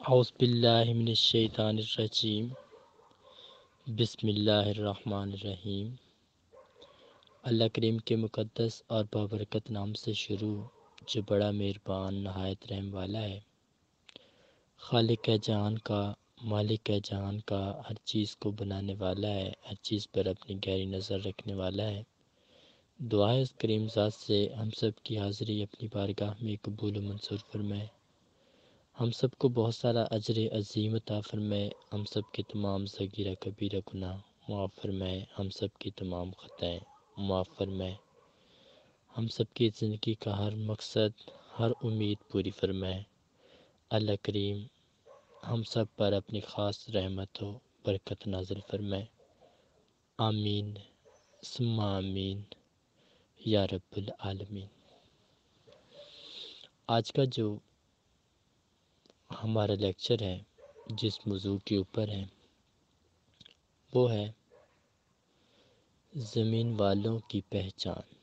اعوذ باللہ من الشیطان الرجیم بسم اللہ الرحمن الرحیم۔ اللہ کریم کے مقدس اور بابرکت نام سے شروع، جو بڑا مہربان نہایت رحم والا ہے، خالق جہان کا، مالک جہان کا، ہر چیز کو بنانے والا ہے، ہر چیز پر اپنی گہری نظر رکھنے والا ہے۔ دعا ہے اس کریم ذات سے ہم سب کی حاضری اپنی بارگاہ میں قبول و منظور فرمائے، ہم سب کو بہت سارا اجر عظیم عطا فرمائے، ہم سب کے تمام صغیرہ کبیرہ گناہ معاف فرمائے، ہم سب کی تمام خطائیں معاف فرمائے، ہم سب کی زندگی کا ہر مقصد، ہر امید پوری فرمائے۔ اللہ کریم ہم سب پر اپنی خاص رحمت و برکت نازل فرمائے، آمین ثم آمین یا رب العالمین۔ آج کا جو ہمارا لیکچر ہے، جس موضوع کے اوپر ہے، وہ ہے زمین والوں کی پہچان۔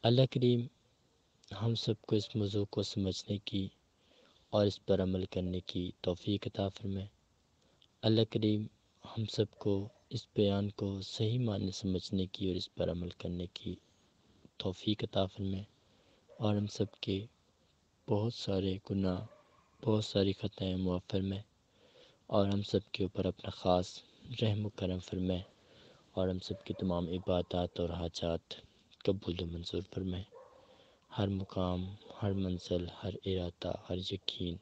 اللہ کریم ہم سب کو اس موضوع کو سمجھنے کی اور اس پر عمل کرنے کی توفیق عطا فرمائے۔ اللہ کریم ہم سب کو اس بیان کو صحیح معنی سمجھنے کی اور اس پر عمل کرنے کی توفیق عطا فرمائے، اور ہم سب کے بہت سارے گناہ، بہت ساری خطائیں معاف فرمائے، اور ہم سب کے اوپر اپنا خاص رحم و کرم فرمائے، اور ہم سب کی تمام عبادات اور حاجات قبول و منظور فرمائے۔ ہر مقام، ہر منزل، ہر ارادہ، ہر یقین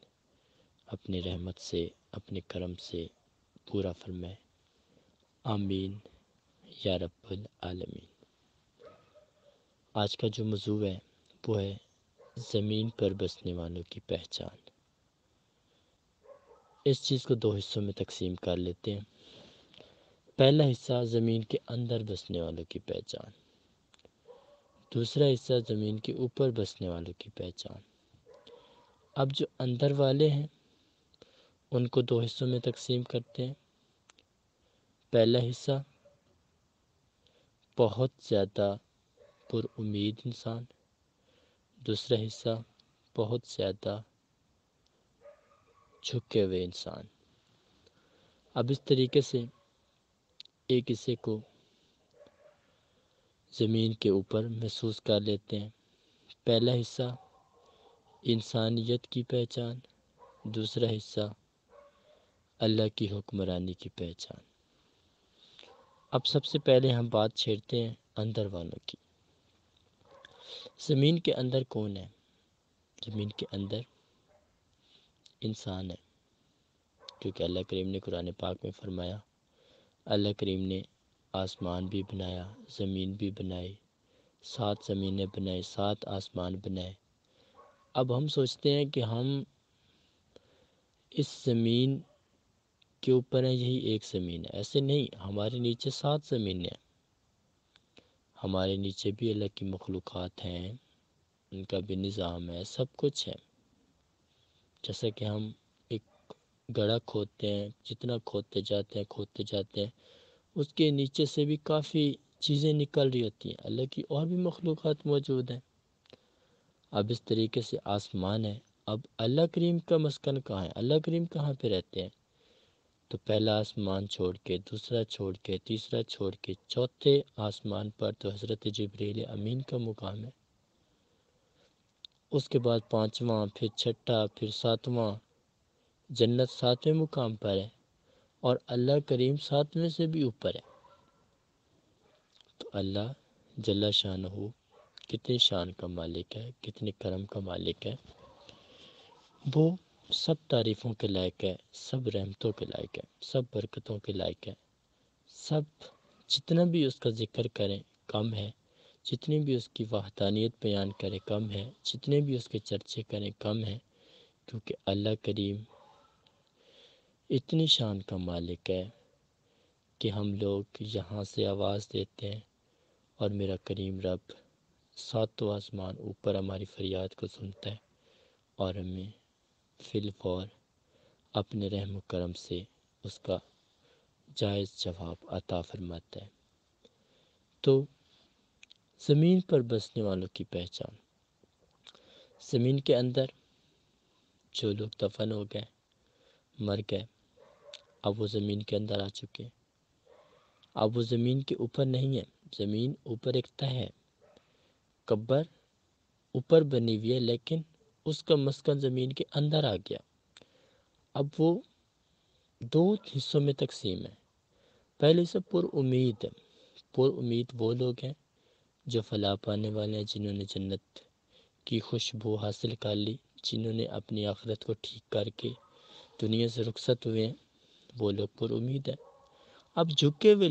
اپنی رحمت سے، اپنے کرم سے پورا فرمائے، آمین یا رب العالمین۔ آج کا جو موضوع ہے وہ ہے زمین پر بسنے والوں کی پہچان۔ اس چیز کو دو حصوں میں تقسیم کر لیتے ہیں۔ پہلا حصہ زمین کے اندر بسنے والوں کی پہچان، دوسرا حصہ زمین کے اوپر بسنے والوں کی پہچان۔ اب جو اندر والے ہیں ان کو دو حصوں میں تقسیم کرتے ہیں۔ پہلا حصہ بہت زیادہ پر امید انسان، دوسرا حصہ بہت زیادہ جھکے ہوئے انسان۔ اب اس طریقے سے ایک حصے کو زمین کے اوپر محسوس کر لیتے ہیں۔ پہلا حصہ انسانیت کی پہچان، دوسرا حصہ اللہ کی حکمرانی کی پہچان۔ اب سب سے پہلے ہم بات چھیڑتے ہیں اندر والوں کی۔ زمین کے اندر کون ہے؟ زمین کے اندر انسان ہے، کیونکہ اللہ کریم نے قرآن پاک میں فرمایا، اللہ کریم نے آسمان بھی بنایا، زمین بھی بنائی، 7 زمینیں بنائی، 7 آسمان بنائے۔ اب ہم سوچتے ہیں کہ ہم اس زمین کے اوپر ہیں، یہی ایک زمین ہے۔ ایسے نہیں، ہمارے نیچے 7 زمینیں ہیں، ہمارے نیچے بھی اللہ کی مخلوقات ہیں، ان کا بھی نظام ہے، سب کچھ ہے۔ جیسا کہ ہم ایک گڑھا کھودتے ہیں، جتنا کھودتے جاتے ہیں اس کے نیچے سے بھی کافی چیزیں نکل رہی ہوتی ہیں، اللہ کی اور بھی مخلوقات موجود ہیں۔ اب اس طریقے سے آسمان ہے۔ اب اللہ کریم کا مسکن کہاں ہے؟ اللہ کریم کہاں پہ رہتے ہیں؟ تو پہلا آسمان چھوڑ کے، دوسرا چھوڑ کے، تیسرا چھوڑ کے، چوتھے آسمان پر تو حضرت جبریل امین کا مقام ہے۔ اس کے بعد 5واں، پھر 6واں، پھر 7واں، جنت 7ویں مقام پر ہے، اور اللہ کریم 7ویں سے بھی اوپر ہے۔ تو اللہ جل شانہ کتنی شان کا مالک ہے، کتنے کرم کا مالک ہے، وہ سب تعریفوں کے لائق ہے، سب رحمتوں کے لائق ہے، سب برکتوں کے لائق ہے۔ سب جتنا بھی اس کا ذکر کریں کم ہے، جتنی بھی اس کی وحدانیت بیان کریں کم ہے، جتنے بھی اس کے چرچے کریں کم ہے، کیونکہ اللہ کریم اتنی شان کا مالک ہے کہ ہم لوگ یہاں سے آواز دیتے ہیں اور میرا کریم رب 7 آسمان اوپر ہماری فریاد کو سنتا ہے اور ہمیں فی الفور اپنے رحم و کرم سے اس کا جائز جواب عطا فرماتا ہے۔ تو زمین پر بسنے والوں کی پہچان۔ زمین کے اندر جو لوگ دفن ہو گئے، مر گئے، اب وہ زمین کے اندر آ چکے ہیں، اب وہ زمین کے اوپر نہیں ہے، زمین اوپر ایک تہ ہے، قبر اوپر بنی ہوئی ہے، لیکن اس کا مسکن زمین کے اندر آ گیا۔ اب وہ دو حصوں میں تقسیم ہے۔ پہلے سے پر امید ہے، پر امید وہ لوگ ہیں جو فلاح پانے والے ہیں، جنہوں نے جنت کی خوشبو حاصل کر لی، جنہوں نے اپنی آخرت کو ٹھیک کر کے دنیا سے رخصت ہوئے ہیں، وہ لوگ پر امید ہیں۔ اب جھکے ہوئے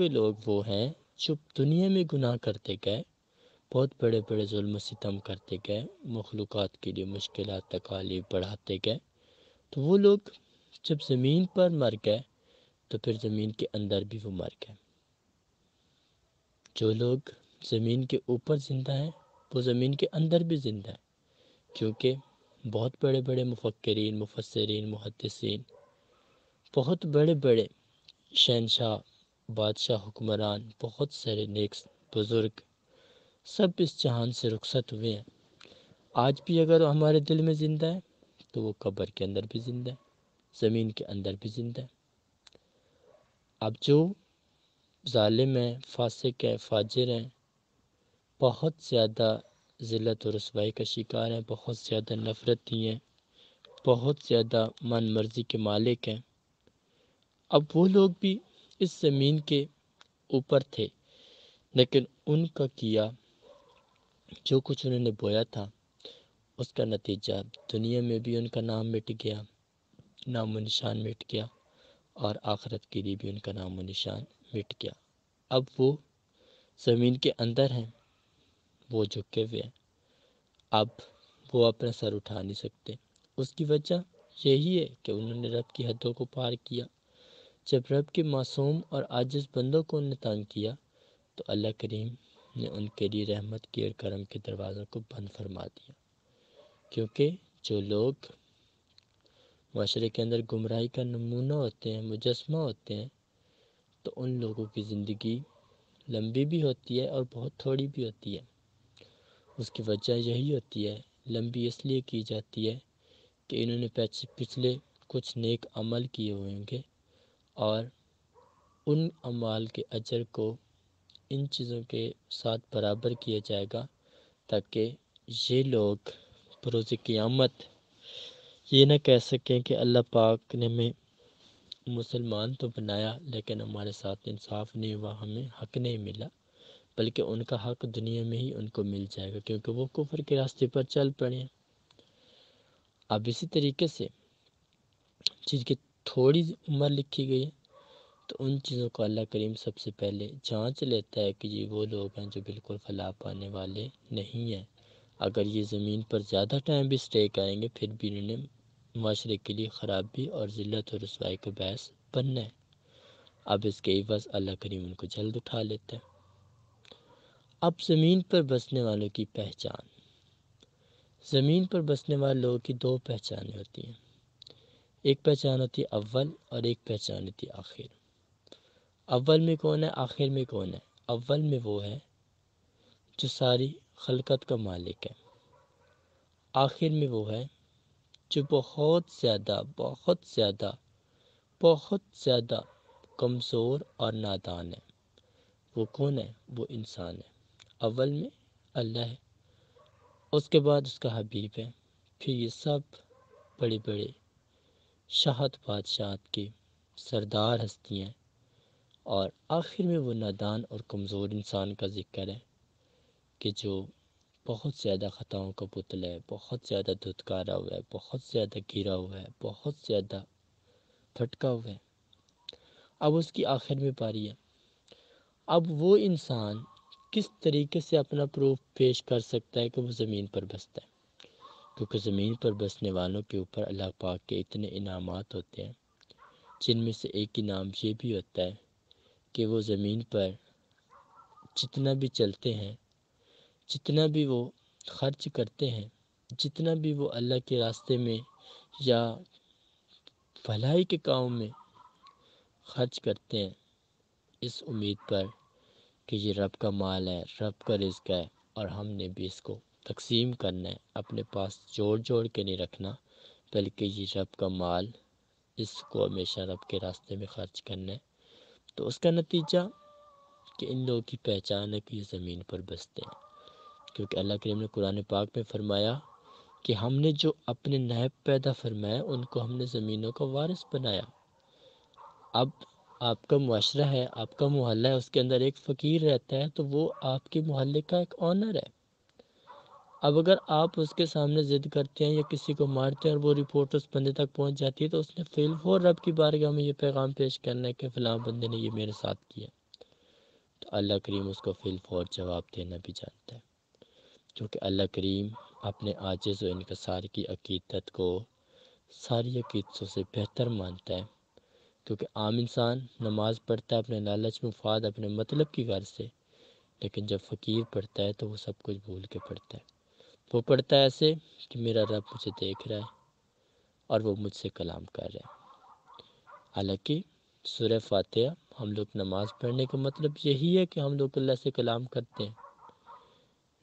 لوگ وہ ہیں جو دنیا میں گناہ کرتے گئے، بہت بڑے بڑے ظلم و ستم کرتے گئے، مخلوقات کے لیے مشکلات تکالیف بڑھاتے گئے، تو وہ لوگ جب زمین پر مر گئے تو پھر زمین کے اندر بھی وہ مر گئے۔ جو لوگ زمین کے اوپر زندہ ہیں وہ زمین کے اندر بھی زندہ ہیں، کیونکہ بہت بڑے بڑے مفکرین، مفسرین، محدثین، بہت بڑے بڑے شہنشاہ، بادشاہ، حکمران، بہت سارے نیک بزرگ سب اس جہان سے رخصت ہوئے ہیں۔ آج بھی اگر ہمارے دل میں زندہ ہے تو وہ قبر کے اندر بھی زندہ ہے، زمین کے اندر بھی زندہ ہے۔ اب جو ظالم ہیں، فاسق ہیں، فاجر ہیں، بہت زیادہ ذلت و رسوائی کا شکار ہیں، بہت زیادہ نفرتی ہیں، بہت زیادہ من مرضی کے مالک ہیں، اب وہ لوگ بھی اس زمین کے اوپر تھے، لیکن ان کا کیا جو کچھ انہوں نے بویا تھا اس کا نتیجہ دنیا میں بھی ان کا نام مٹ گیا، نام و نشان مٹ گیا، اور آخرت کے لیے بھی ان کا نام و نشان مٹ گیا۔ اب وہ زمین کے اندر ہیں، وہ جھکے ہوئے ہیں، اب وہ اپنا سر اٹھا نہیں سکتے۔ اس کی وجہ یہی ہے کہ انہوں نے رب کی حدوں کو پار کیا۔ جب رب کے معصوم اور عاجز بندوں کو انہوں نے تنگ کیا تو اللہ کریم نے ان کے لیے رحمت کی اور کرم کے دروازوں کو بند فرما دیا، کیونکہ جو لوگ معاشرے کے اندر گمراہی کا نمونہ ہوتے ہیں، مجسمہ ہوتے ہیں، تو ان لوگوں کی زندگی لمبی بھی ہوتی ہے اور بہت تھوڑی بھی ہوتی ہے۔ اس کی وجہ یہی ہوتی ہے، لمبی اس لیے کی جاتی ہے کہ انہوں نے پچھلے کچھ نیک عمل کیے ہوئے ہوں گے، اور ان اعمال کے اجر کو ان چیزوں کے ساتھ برابر کیا جائے گا، تاکہ یہ لوگ بروز قیامت یہ نہ کہہ سکیں کہ اللہ پاک نے ہمیں مسلمان تو بنایا لیکن ہمارے ساتھ انصاف نہیں ہوا، ہمیں حق نہیں ملا، بلکہ ان کا حق دنیا میں ہی ان کو مل جائے گا، کیونکہ وہ کفر کے راستے پر چل پڑے ہیں۔ اب اسی طریقے سے جن کی تھوڑی عمر لکھی گئی ہے تو ان چیزوں کو اللہ کریم سب سے پہلے جانچ لیتا ہے کہ یہ وہ لوگ ہیں جو بالکل فلاح پانے والے نہیں ہیں۔ اگر یہ زمین پر زیادہ ٹائم بھی سٹے کریں گے پھر بھی انہوں نے معاشرے کے لیے خرابی اور ذلت و رسوائی کا باعث بننا ہے۔ اب اس کے عوض اللہ کریم ان کو جلد اٹھا لیتا ہے۔ اب زمین پر بسنے والوں کی پہچان، زمین پر بسنے والے لوگوں کی دو پہچانیں ہوتی ہیں، ایک پہچان ہوتی ہے اول اور ایک پہچان ہوتی ہے آخر۔ اول میں کون ہے، آخر میں کون ہے؟ اول میں وہ ہے جو ساری خلقت کا مالک ہے، آخر میں وہ ہے جو بہت زیادہ بہت زیادہ بہت زیادہ کمزور اور نادان ہے۔ وہ کون ہے؟ وہ انسان ہے۔ اول میں اللہ ہے، اس کے بعد اس کا حبیب ہے، پھر یہ سب بڑے بڑے شاہت بادشاہت کے سردار ہستی ہیں، اور آخر میں وہ نادان اور کمزور انسان کا ذکر ہے کہ جو بہت زیادہ خطاؤں کا پتلا ہے، بہت زیادہ دھتکارا ہوا ہے، بہت زیادہ گرا ہوا ہے، بہت زیادہ پھٹکا ہوا ہے۔ اب اس کی آخر میں پاری ہے۔ اب وہ انسان کس طریقے سے اپنا پروف پیش کر سکتا ہے کہ وہ زمین پر بستا ہے؟ کیونکہ زمین پر بسنے والوں کے اوپر اللہ پاک کے اتنے انعامات ہوتے ہیں، جن میں سے ایک انعام یہ بھی ہوتا ہے کہ وہ زمین پر جتنا بھی چلتے ہیں، جتنا بھی وہ خرچ کرتے ہیں، جتنا بھی وہ اللہ کے راستے میں یا بھلائی کے کام میں خرچ کرتے ہیں، اس امید پر کہ یہ رب کا مال ہے، رب کا رزق ہے، اور ہم نے بھی اس کو تقسیم کرنا ہے، اپنے پاس جوڑ جوڑ کے نہیں رکھنا، بلکہ یہ رب کا مال، اس کو ہمیشہ رب کے راستے میں خرچ کرنا ہے۔ تو اس کا نتیجہ کہ ان لوگوں کی پہچان ہے کہ یہ زمین پر بستے ہیں، کیونکہ اللہ کریم نے قرآن پاک میں فرمایا کہ ہم نے جو اپنے نائب پیدا فرمایا ان کو ہم نے زمینوں کا وارث بنایا۔ اب آپ کا معاشرہ ہے، آپ کا محلہ ہے، اس کے اندر ایک فقیر رہتا ہے تو وہ آپ کے محلے کا ایک آنر ہے۔ اب اگر آپ اس کے سامنے ضد کرتے ہیں یا کسی کو مارتے ہیں اور وہ رپورٹ اس بندے تک پہنچ جاتی ہے تو اس نے فی الفور رب کی بارگاہ میں یہ پیغام پیش کرنا ہے کہ فلاں بندے نے یہ میرے ساتھ کیا، تو اللہ کریم اس کو فی الفور جواب دینا بھی جانتا ہے، کیونکہ اللہ کریم اپنے عاجز و انکسار کی عقیدت کو ساری عقیدتوں سے بہتر مانتا ہے، کیونکہ عام انسان نماز پڑھتا ہے اپنے لالچ مفاد اپنے مطلب کی غرض سے، لیکن جب فقیر پڑھتا ہے تو وہ سب کچھ بھول کے پڑھتا ہے۔ وہ پڑھتا ہے ایسے کہ میرا رب مجھے دیکھ رہا ہے اور وہ مجھ سے کلام کر رہا ہے۔ حالانکہ سورہ فاتحہ ہم لوگ نماز پڑھنے کا مطلب یہی ہے کہ ہم لوگ اللہ سے کلام کرتے ہیں،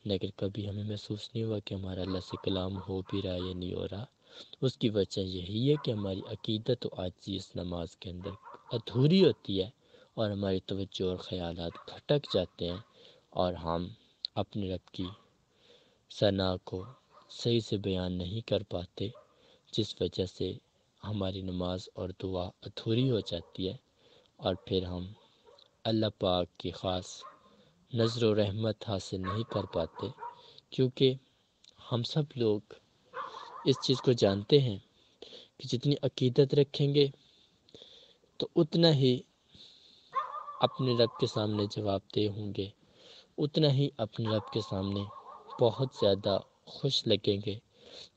لیکن کبھی ہمیں محسوس نہیں ہوا کہ ہمارا اللہ سے کلام ہو بھی رہا ہے یا نہیں ہو رہا۔ اس کی وجہ یہی ہے کہ ہماری عقیدت و عاجزی اس نماز کے اندر ادھوری ہوتی ہے اور ہماری توجہ اور خیالات بھٹک جاتے ہیں اور ہم اپنے رب کی ثنا کو صحیح سے بیان نہیں کر پاتے، جس وجہ سے ہماری نماز اور دعا ادھوری ہو جاتی ہے اور پھر ہم اللہ پاک کی خاص نظر و رحمت حاصل نہیں کر پاتے، کیونکہ ہم سب لوگ اس چیز کو جانتے ہیں کہ جتنی عقیدت رکھیں گے تو اتنا ہی اپنے رب کے سامنے جواب دہ ہوں گے، اتنا ہی اپنے رب کے سامنے بہت زیادہ خوش لگیں گے،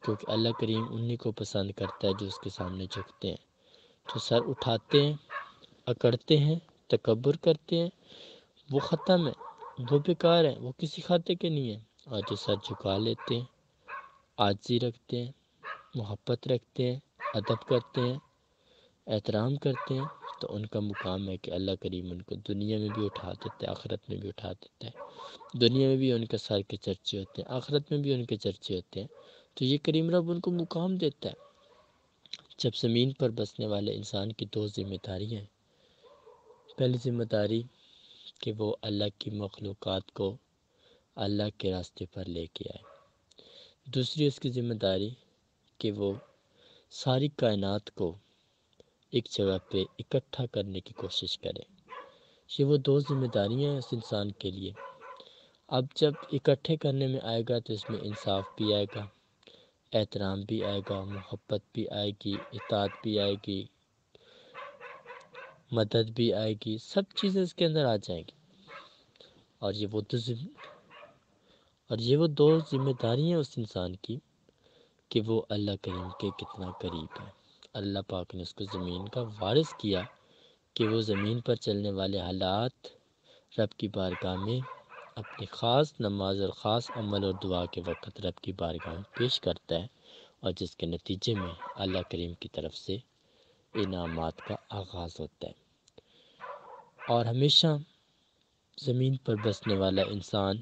کیونکہ اللہ کریم انہی کو پسند کرتا ہے جو اس کے سامنے جھکتے ہیں، جو سر اٹھاتے ہیں، اکڑتے ہیں، تکبر کرتے ہیں، وہ ختم ہے، وہ بیکار ہیں، وہ کسی کھاتے کے نہیں ہیں، اور جو سر جھکا لیتے ہیں، عاجزی رکھتے ہیں، محبت رکھتے ہیں، ادب کرتے ہیں، احترام کرتے ہیں، تو ان کا مقام ہے کہ اللہ کریم ان کو دنیا میں بھی اٹھا دیتا ہے، آخرت میں بھی اٹھا دیتا ہے۔ دنیا میں بھی ان کے سر کے چرچے ہوتے ہیں، آخرت میں بھی ان کے چرچے ہوتے ہیں، تو یہ کریم رب ان کو مقام دیتا ہے۔ جب زمین پر بسنے والے انسان کی دو ذمہ داریاں ہیں، پہلی ذمہ داری کہ وہ اللہ کی مخلوقات کو اللہ کے راستے پر لے کے آئے، دوسری اس کی ذمہ داری کہ وہ ساری کائنات کو ایک جگہ پہ اکٹھا کرنے کی کوشش کرے۔ یہ وہ دو ذمہ داریاں ہیں اس انسان کے لیے۔ اب جب اکٹھے کرنے میں آئے گا تو اس میں انصاف بھی آئے گا، احترام بھی آئے گا، محبت بھی آئے گی، اطاعت بھی آئے گی، مدد بھی آئے گی، سب چیزیں اس کے اندر آ جائیں گی۔ اور یہ وہ دو ذمہ داریاں ہیں اس انسان کی کہ وہ اللہ کریم کے کتنا قریب ہے۔ اللہ پاک نے اس کو زمین کا وارث کیا کہ وہ زمین پر چلنے والے حالات رب کی بارگاہ میں اپنی خاص نماز اور خاص عمل اور دعا کے وقت رب کی بارگاہ میں پیش کرتا ہے، اور جس کے نتیجے میں اللہ کریم کی طرف سے انعامات کا آغاز ہوتا ہے۔ اور ہمیشہ زمین پر بسنے والا انسان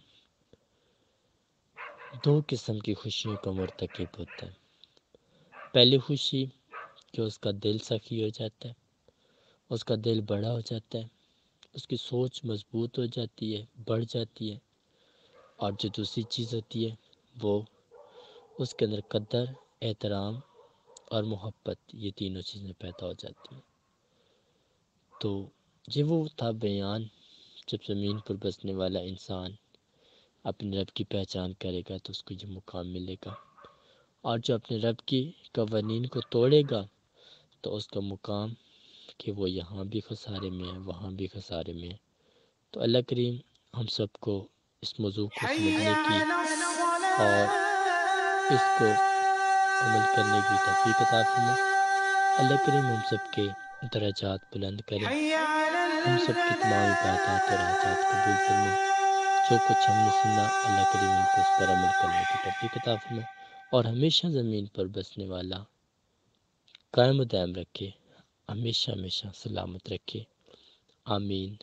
دو قسم کی خوشیوں کا مرتکب ہوتا ہے۔ پہلی خوشی کہ اس کا دل سخی ہو جاتا ہے، اس کا دل بڑا ہو جاتا ہے، اس کی سوچ مضبوط ہو جاتی ہے، بڑھ جاتی ہے، اور جو دوسری چیز ہوتی ہے وہ اس کے اندر قدر، احترام اور محبت، یہ تینوں چیزیں پیدا ہو جاتی ہیں۔ تو یہ وہ تھا بیان، جب زمین پر بسنے والا انسان اپنے رب کی پہچان کرے گا تو اس کو یہ مقام ملے گا، اور جو اپنے رب کی قوانین کو توڑے گا تو اس کا مقام کہ وہ یہاں بھی خسارے میں ہے، وہاں بھی خسارے میں ہے۔ تو اللہ کریم ہم سب کو اس موضوع کو سمجھنے کی اور اس کو عمل کرنے کی توفیق عطا فرمائے۔ اللہ کریم ہم سب کے درجات بلند کرے، ہم سب کی تمام عبادات اور حاجات قبول فرمائے۔ جو کچھ ہم نے سنا اللہ کریم ہم کو اس پر عمل کرنے کی توفیق عطا فرمائے، اور ہمیشہ زمین پر بسنے والا قائم و دائم رکھے، ہمیشہ ہمیشہ سلامت رکھے، آمین۔